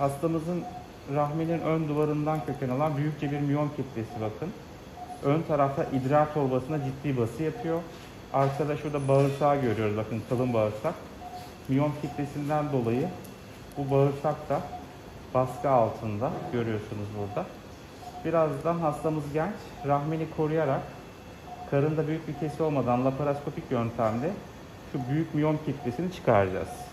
Hastamızın rahminin ön duvarından köken alan büyükçe bir miyom kitlesi bakın. Ön tarafta idrar torbasına ciddi bası yapıyor. Arkada şurada bağırsağı görüyoruz, bakın kalın bağırsak. Miyom kitlesinden dolayı bu bağırsak da baskı altında, görüyorsunuz burada. Birazdan hastamız genç, rahmini koruyarak karında büyük bir kesi olmadan laparoskopik yöntemle şu büyük miyom kitlesini çıkaracağız.